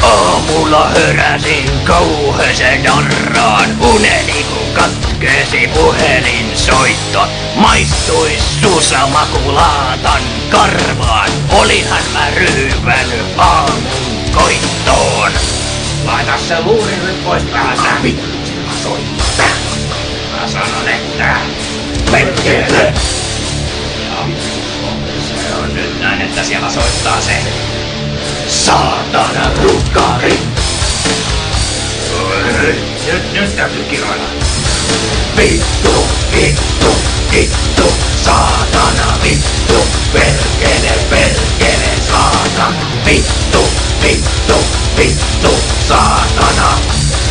Aamulla heräsin kauheeseen darraan, uneni kun katkesi puhelinsoitto. Maistuis suussa makulaatan karvaan, olihan mä ryypännyt aamun koittoon. Laita se luuri nyt pois päästä. Vittu, sillä soittaa. Mä sanon, että perkele. Ja se on nyt näin, että siellä soittaa se saatana rukkari. Nyt täytyy kiroilla. Vittu, vittu, vittu, saatana, vittu, perkele, perkele, saatana, vittu, vittu, vittu, saatana,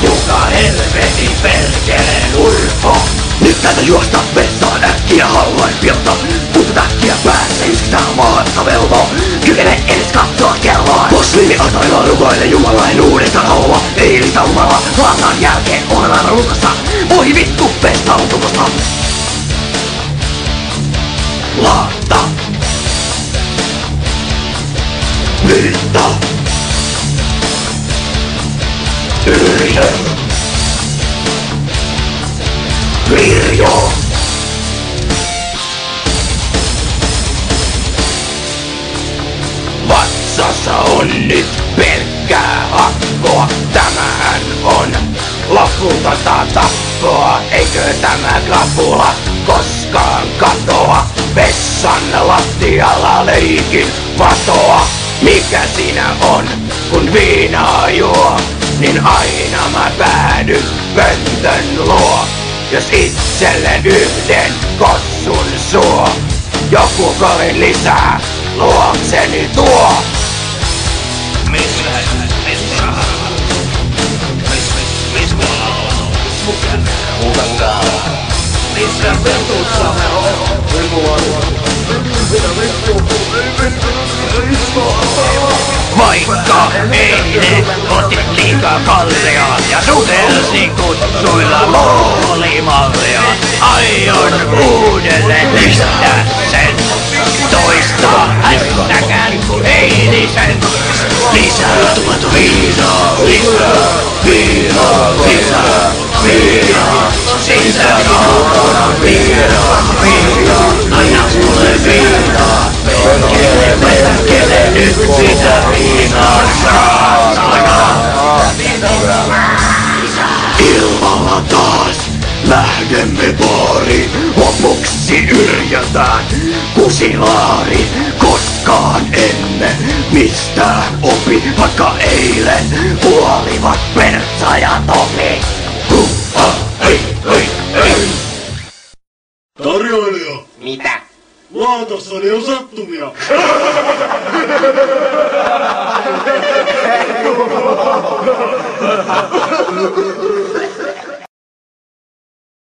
kuka helveti perkeleen urpo. Nyt täytä juosta vessaan äkkiä, haluais pilta, mutta äkkiä päässä yskitään maassa velvoa. Kykene edes katsoa kelloa. Posliini atoilla rukoile Jumalain uudestaan haluaa. Eilistä umalla, laatan jälkeen on aivan rukassa. Voi vittu pestautumasta. Laatta. Virta. Yrjö. Virjo. Vatsassa on nyt pelkkää hakkoa. Tämähän on loputonta tappoa. Eikö tämä krapula koskaan katoa? Vessan lattialla leikin vatoa. Mikä siinä on, kun viinaa juo? Niin aina mä päädyn pöntön luo. Jos itselleen yhden kossun suo, joku korin lisää luokseni tuo. Missä vetussa vaikka eilen otit liikaa kallia ja sutelsi kutsuilla moolimallia, aion uudelleen pistää sen. Toista hästäkään eilisen. Lisää viinaa, lisää viinaa, lisää viinaa. Sitä saatana viinaa, viinaa. Aina tulee viinaa. Perkele, perkele, nyt sitä viinaa saatana. Illalla taas lähdemme baariin. Lopuksi yrjötään kusilaari. Koskaan emme mistään opi, vaikka eilen kuolivat Pertsa ja Topi. Ei. Tarjoilija! Mitä? Laatassani on sattumia!